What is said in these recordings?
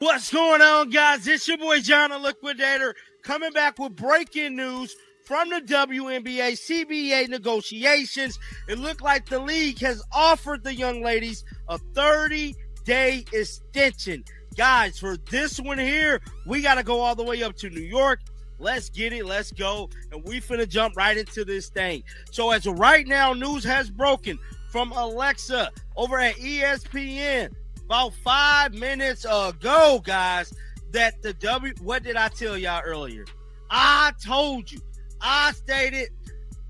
What's going on, guys? It's your boy John the Liquidator coming back with breaking news from the WNBA CBA negotiations. It looked like the league has offered the young ladies a 30-day extension. Guys, for this one here, we got to go all the way up to New York. Let's get it. Let's go. And we finna jump right into this thing. So as of right now, news has broken from Alexa over at ESPN. About 5 minutes ago, guys, that what did I tell y'all earlier? I told you, I stated,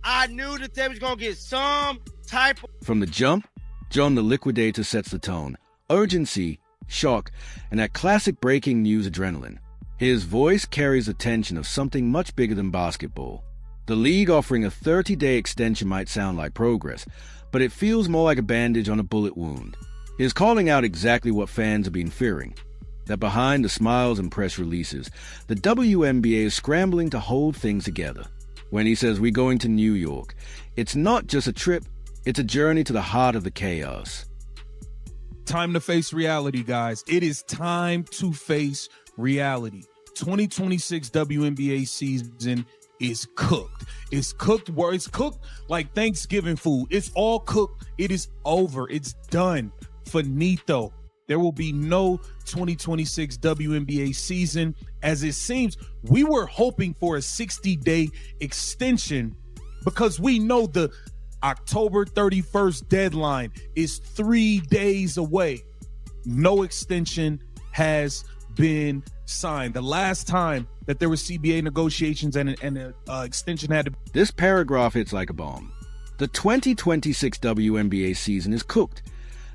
I knew that they was going to get some type of... From the jump, John the Liquidator sets the tone. Urgency, shock, and that classic breaking news adrenaline. His voice carries the tension of something much bigger than basketball. The league offering a 30-day extension might sound like progress, but it feels more like a bandage on a bullet wound. He's calling out exactly what fans have been fearing, that behind the smiles and press releases, the WNBA is scrambling to hold things together. When he says we're going to New York, it's not just a trip, it's a journey to the heart of the chaos. Time to face reality, guys. It is time to face reality. 2026 WNBA season is cooked. It's cooked where it's cooked like Thanksgiving food. It's all cooked. It is over. It's done. Finito. There will be no 2026 WNBA season. As it seems, we were hoping for a 60-day extension because we know the October 31st deadline is 3 days away. No extension has been signed. The last time that there were CBA negotiations and an extension had to... This paragraph hits like a bomb. The 2026 WNBA season is cooked.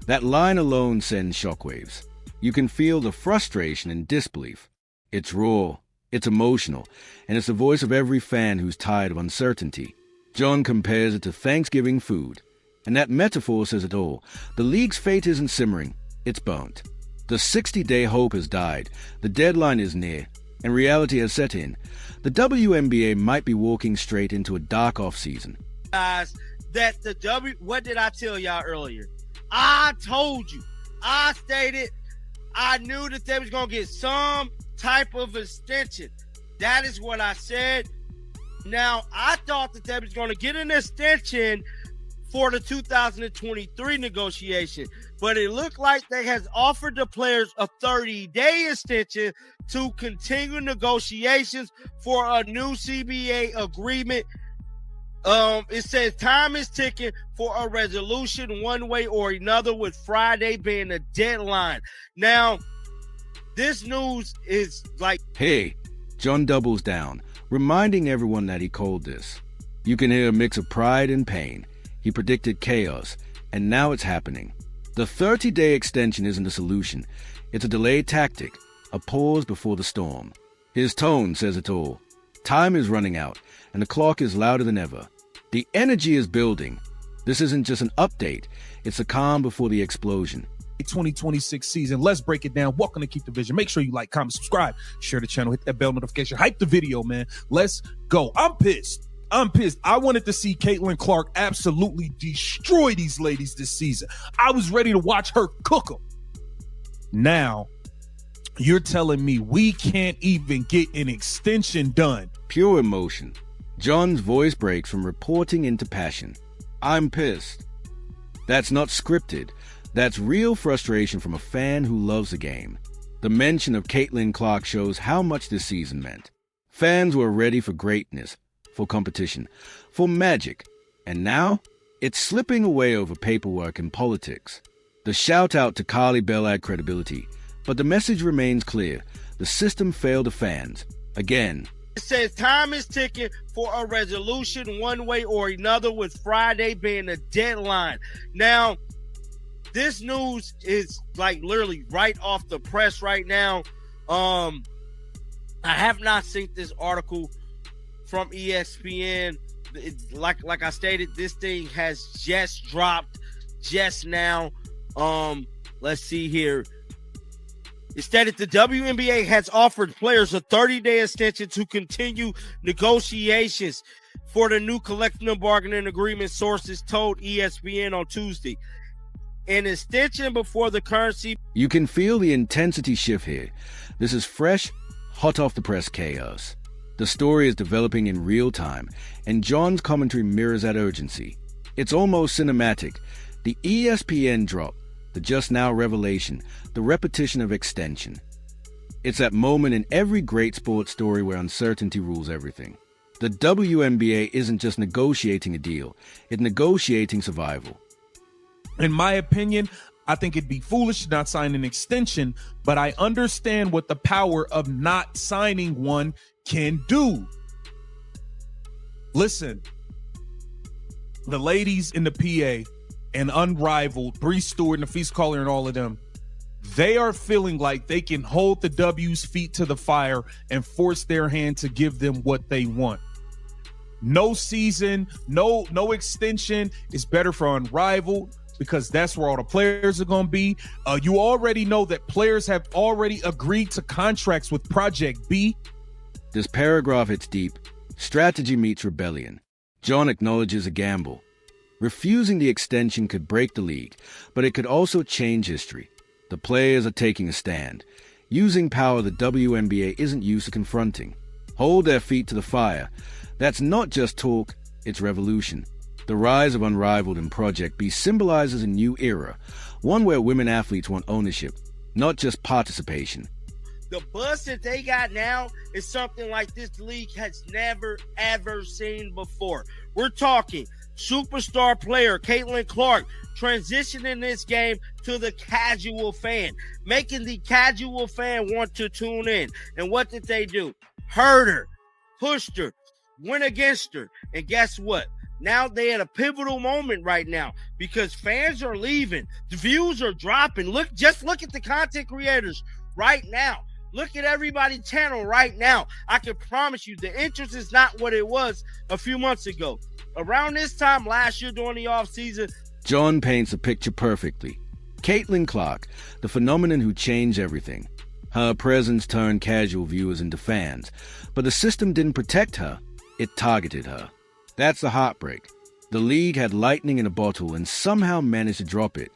That line alone sends shockwaves. You can feel the frustration and disbelief. It's raw, it's emotional, and it's the voice of every fan who's tired of uncertainty. John compares it to Thanksgiving food, and that metaphor says it all. The league's fate isn't simmering, it's burnt. The 60-day hope has died, the deadline is near, and reality has set in. The WNBA might be walking straight into a dark off-season. Guys, that what did I tell y'all earlier? I told you, I stated, I knew that they was going to get some type of extension. That is what I said. Now, I thought that they was going to get an extension for the 2023 negotiation, but it looked like they has offered the players a 30-day extension to continue negotiations for a new CBA agreement. It says time is ticking for a resolution one way or another, with Friday being the deadline. Now, this news is like... Hey, John doubles down, reminding everyone that he called this. You can hear a mix of pride and pain. He predicted chaos, and now it's happening. The 30-day extension isn't a solution. It's a delayed tactic, a pause before the storm. His tone says it all. Time is running out, and the clock is louder than ever. The energy is building. This isn't just an update. It's the calm before the explosion. 2026 season. Let's break it down. Welcome to Keep the Vision. Make sure you like, comment, subscribe, share the channel, hit that bell notification, hype the video, man. Let's go. I'm pissed. I wanted to see Caitlin Clark absolutely destroy these ladies this season. I was ready to watch her cook them. Now, you're telling me we can't even get an extension done. Pure emotion. John's voice breaks from reporting into passion. I'm pissed. That's not scripted. That's real frustration from a fan who loves the game. The mention of Caitlin Clark shows how much this season meant. Fans were ready for greatness, for competition, for magic. And now, it's slipping away over paperwork and politics. The shout-out to Carly Bell added credibility, but the message remains clear. The system failed the fans. Again. It says time is ticking for a resolution one way or another, with Friday being the deadline. Now, this news is like literally right off the press right now. I have not seen this article from ESPN. Like I stated, this thing has just dropped just now. Let's see here. It stated the WNBA has offered players a 30-day extension to continue negotiations for the new collective bargaining agreement, sources told ESPN on Tuesday. an extension before the currency. You can feel the intensity shift here. This is fresh, hot off the press chaos. The story is developing in real time, and John's commentary mirrors that urgency. It's almost cinematic. The ESPN drop, the just now revelation, the repetition of extension. It's that moment in every great sports story where uncertainty rules everything. The WNBA isn't just negotiating a deal, it's negotiating survival. In my opinion, I think it'd be foolish to not sign an extension, but I understand what the power of not signing one can do. Listen, the ladies in the PA and Unrivaled, Bree Stewart and Nafis Collier and all of them, they are feeling like they can hold the W's feet to the fire and force their hand to give them what they want. No season, no extension is better for Unrivaled because that's where all the players are going to be. You already know that players have already agreed to contracts with Project B. This paragraph hits deep. Strategy meets rebellion. John acknowledges a gamble. Refusing the extension could break the league, but it could also change history. The players are taking a stand. Using power the WNBA isn't used to confronting. Hold their feet to the fire. That's not just talk, it's revolution. The rise of Unrivaled and Project B symbolizes a new era, one where women athletes want ownership, not just participation. The buzz that they got now is something like this league has never, ever seen before. We're talking superstar player Caitlin Clark transitioning this game to the casual fan, making the casual fan want to tune in. And what did they do? Hurt her, pushed her, went against her. And guess what? Now they at a pivotal moment right now because fans are leaving. The views are dropping. Just look at the content creators right now. Look at everybody's channel right now. I can promise you the interest is not what it was a few months ago. Around this time last year during the offseason, John paints a picture perfectly. Caitlin Clark, the phenomenon who changed everything. Her presence turned casual viewers into fans, but the system didn't protect her, it targeted her. That's the heartbreak. The league had lightning in a bottle and somehow managed to drop it.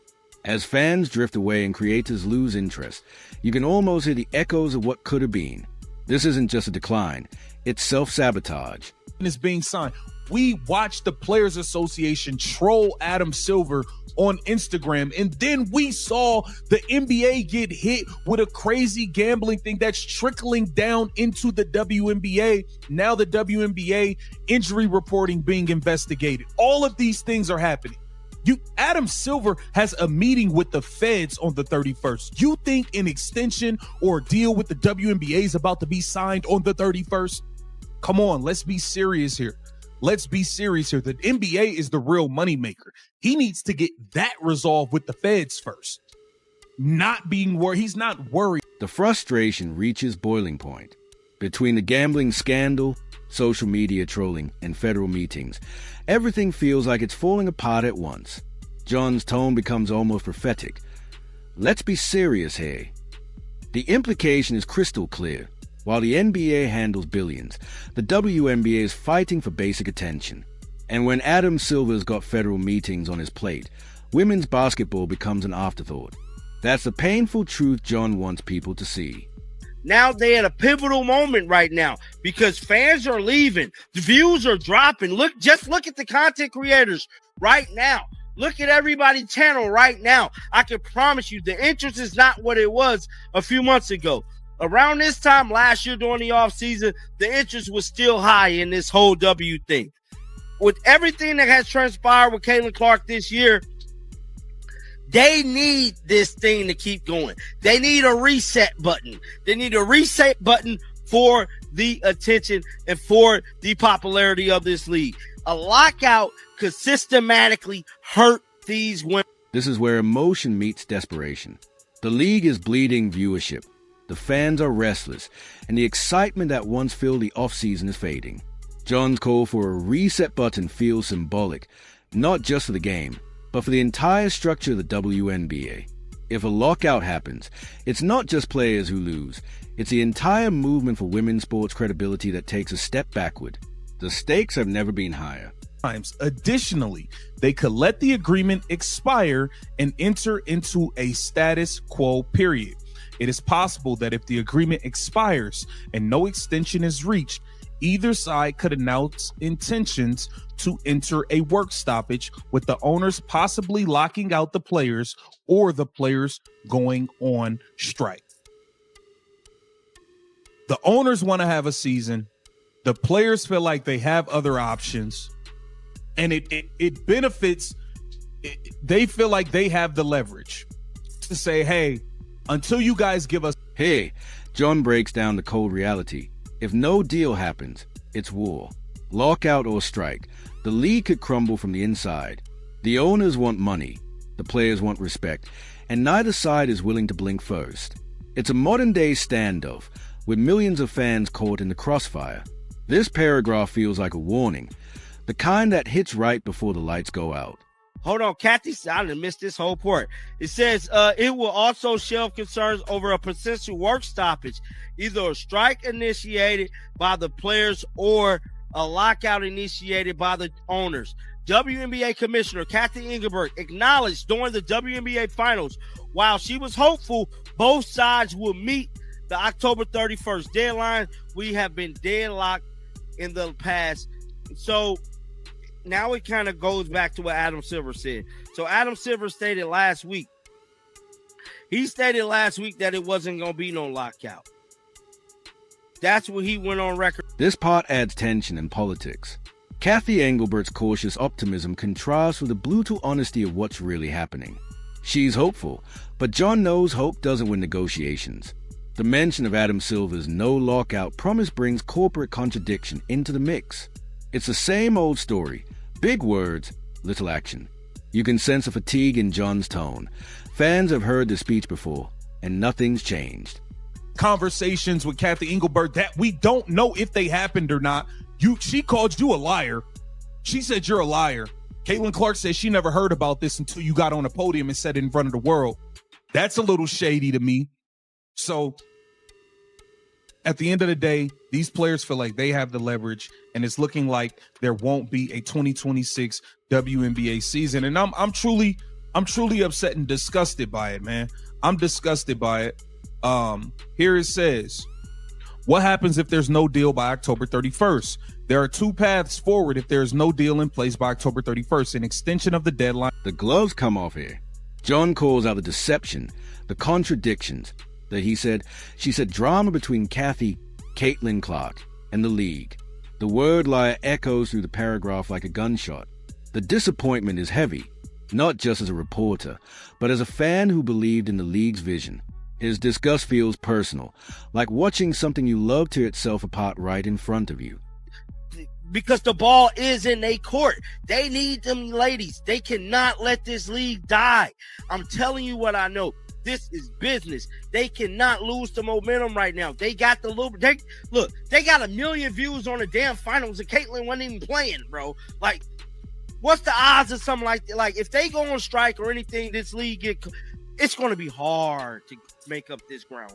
As fans drift away and creators lose interest, you can almost hear the echoes of what could have been. This isn't just a decline, it's self-sabotage. Is being signed. We watched the Players Association troll Adam Silver on Instagram, and then we saw the NBA get hit with a crazy gambling thing that's trickling down into the WNBA. Now the WNBA injury reporting being investigated. All of these things are happening. Adam Silver has a meeting with the feds on the 31st. You think an extension or a deal with the WNBA is about to be signed on the 31st? Come on, let's be serious here. Let's be serious here. The NBA is the real moneymaker. He needs to get that resolved with the feds first. Not being worried. He's not worried. The frustration reaches boiling point. Between the gambling scandal, social media trolling, and federal meetings, everything feels like it's falling apart at once. John's tone becomes almost prophetic. Let's be serious here. The implication is crystal clear. While the NBA handles billions, the WNBA is fighting for basic attention. And when Adam Silver's got federal meetings on his plate, women's basketball becomes an afterthought. That's the painful truth John wants people to see. Now they at a pivotal moment right now because fans are leaving. The views are dropping. Just look at the content creators right now. Look at everybody's channel right now. I can promise you the interest is not what it was a few months ago. Around this time last year during the offseason, the interest was still high in this whole W thing. With everything that has transpired with Caitlin Clark this year, they need this thing to keep going. They need a reset button. They need a reset button for the attention and for the popularity of this league. A lockout could systematically hurt these women. This is where emotion meets desperation. The league is bleeding viewership. The fans are restless, and the excitement that once filled the offseason is fading. John's call for a reset button feels symbolic, not just for the game, but for the entire structure of the WNBA. If a lockout happens, it's not just players who lose, it's the entire movement for women's sports credibility that takes a step backward. The stakes have never been higher. Additionally, they could let the agreement expire and enter into a status quo period. It is possible that if the agreement expires and no extension is reached, either side could announce intentions to enter a work stoppage, with the owners possibly locking out the players or the players going on strike. The owners want to have a season. The players feel like they have other options. And it benefits, they feel like they have the leverage to say, hey, until you guys give us. Hey, John breaks down the cold reality. If no deal happens, it's war. Lockout or strike. The league could crumble from the inside. The owners want money. The players want respect. And neither side is willing to blink first. It's a modern-day standoff, with millions of fans caught in the crossfire. This paragraph feels like a warning. The kind that hits right before the lights go out. Hold on, Kathy, I done missed this whole part. It says it will also shelve concerns over a potential work stoppage, either a strike initiated by the players or a lockout initiated by the owners. WNBA Commissioner Kathy Engelbert acknowledged during the WNBA Finals, while she was hopeful both sides will meet the October 31st deadline, we have been deadlocked in the past. So now it kind of goes back to what Adam Silver said. So Adam Silver stated last week that it wasn't going to be no lockout. That's what he went on record. This part adds tension in politics. Kathy Engelbert's cautious optimism contrasts with the brutal honesty of what's really happening. She's hopeful, but John knows hope doesn't win negotiations. The mention of Adam Silver's no lockout promise brings corporate contradiction into the mix. It's the same old story. Big words, little action. You can sense a fatigue in John's tone. Fans have heard the speech before, and nothing's changed. Conversations with Kathy Engelbert that we don't know if they happened or not. She called you a liar. She said you're a liar. Caitlin Clark said she never heard about this until you got on a podium and said it in front of the world. That's a little shady to me. So at the end of the day, these players feel like they have the leverage, and it's looking like there won't be a 2026 WNBA season. And I'm truly upset and disgusted by it, man. I'm disgusted by it. Here it says, what happens if there's no deal by October 31st? There are two paths forward if there's no deal in place by October 31st, an extension of the deadline. The gloves come off here. John calls out the deception, the contradictions, she said drama between Caitlin Clark, and the league. The word liar echoes through the paragraph like a gunshot. The disappointment is heavy, not just as a reporter, but as a fan who believed in the league's vision. His disgust feels personal, like watching something you love tear itself apart right in front of you. Because the ball is in their court. They need them ladies. They cannot let this league die. I'm telling you what I know. This is business. They cannot lose the momentum right now. They got they got 1 million views on the damn finals and Caitlin wasn't even playing, bro. Like, what's the odds of something like that? Like, if they go on strike or anything, this league it's going to be hard to make up this ground.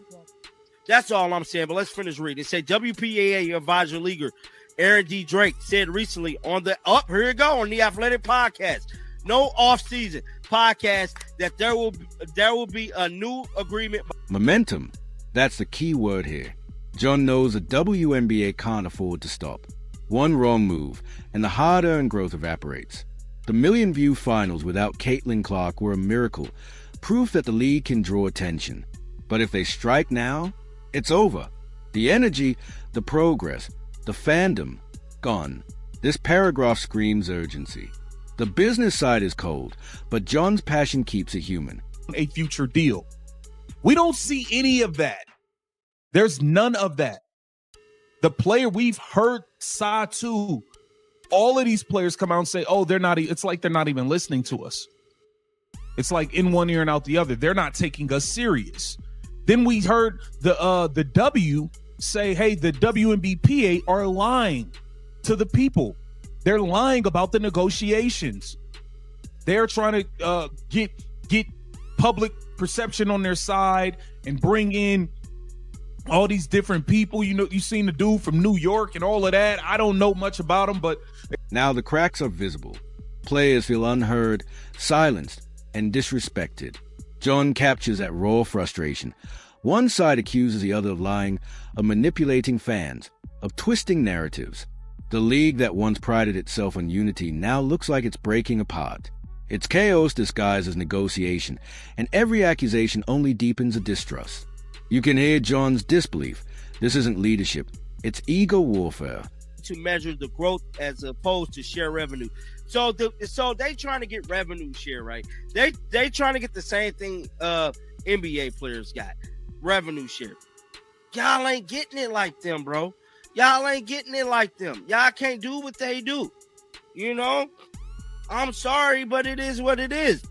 That's all I'm saying, but let's finish reading. It said WPAA advisor leaguer Aaron D. Drake said recently on the Athletic Podcast, no off-season podcast, that there will be a new agreement. Momentum. That's the key word here. John knows the WNBA can't afford to stop. One wrong move, and the hard-earned growth evaporates. The million-view finals without Caitlin Clark were a miracle, proof that the league can draw attention. But if they strike now, it's over. The energy, the progress, the fandom, gone. This paragraph screams urgency. The business side is cold, but John's passion keeps it human. A future deal. We don't see any of that. There's none of that. The player, we've heard Satu, all of these players come out and say, oh, it's like they're not even listening to us. It's like in one ear and out the other. They're not taking us serious. Then we heard the W say, hey, the WNBPA are lying to the people. They're lying about the negotiations. They're trying to get public perception on their side and bring in all these different people. You know, you seen the dude from New York and all of that. I don't know much about him, but Now the cracks are visible. Players feel unheard, silenced, and disrespected. John captures that raw frustration. One side accuses the other of lying, of manipulating fans, of twisting narratives. The league that once prided itself on unity now looks like it's breaking apart. It's chaos disguised as negotiation, and every accusation only deepens the distrust. You can hear John's disbelief. This isn't leadership, it's ego warfare. To measure the growth as opposed to share revenue. So they trying to get revenue share, right? They trying to get the same thing NBA players got. Revenue share. Y'all ain't getting it like them, bro. Y'all ain't getting it like them. Y'all can't do what they do. You know? I'm sorry, but it is what it is.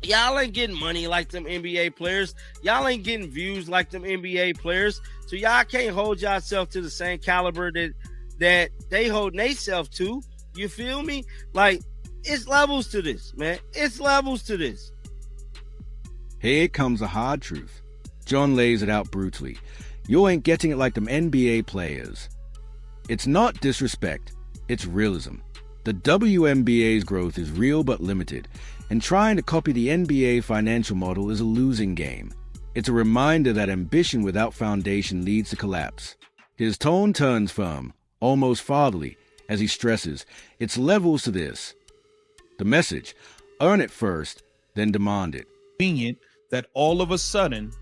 Y'all ain't getting money like them NBA players. Y'all ain't getting views like them NBA players. So y'all can't hold yourself to the same caliber that they holding themselves to. You feel me? Like, it's levels to this, man. It's levels to this. Here comes the hard truth. John lays it out brutally. You ain't getting it like them NBA players. It's not disrespect, it's realism. The WNBA's growth is real but limited, and trying to copy the NBA financial model is a losing game. It's a reminder that ambition without foundation leads to collapse. His tone turns firm, almost fatherly, as he stresses, it's levels to this. The message, earn it first, then demand it. Convenient that all of a sudden,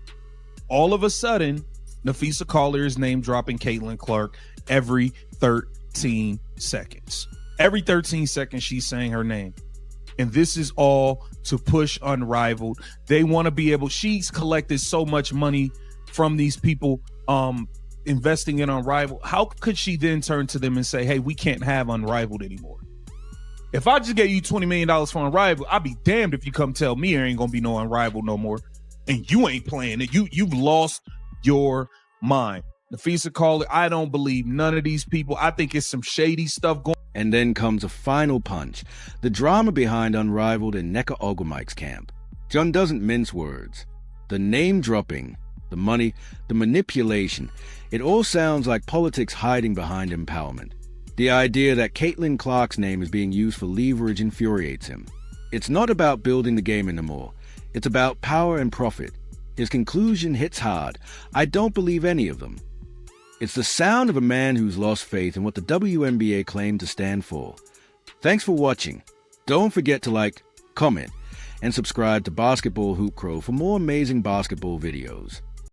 Nafisa Collier is name dropping Caitlin Clark every 13 seconds. Every 13 seconds, she's saying her name. And this is all to push Unrivaled. They want to be able, she's collected so much money from these people investing in Unrivaled. How could she then turn to them and say, hey, we can't have Unrivaled anymore? If I just gave you $20 million for Unrivaled, I'd be damned if you come tell me there ain't going to be no Unrivaled no more. And you ain't playing it. You've lost your mind. Nafisa Collier, I don't believe none of these people. I think it's some shady stuff going on. And then comes a final punch, the drama behind Unrivaled in Nneka Ogwumike's camp. John doesn't mince words. The name-dropping, the money, the manipulation, it all sounds like politics hiding behind empowerment. The idea that Caitlin Clark's name is being used for leverage infuriates him. It's not about building the game anymore. It's about power and profit. His conclusion hits hard. I don't believe any of them. It's the sound of a man who's lost faith in what the WNBA claimed to stand for. Thanks for watching. Don't forget to like, comment, and subscribe to Basketball Hoop Crow for more amazing basketball videos.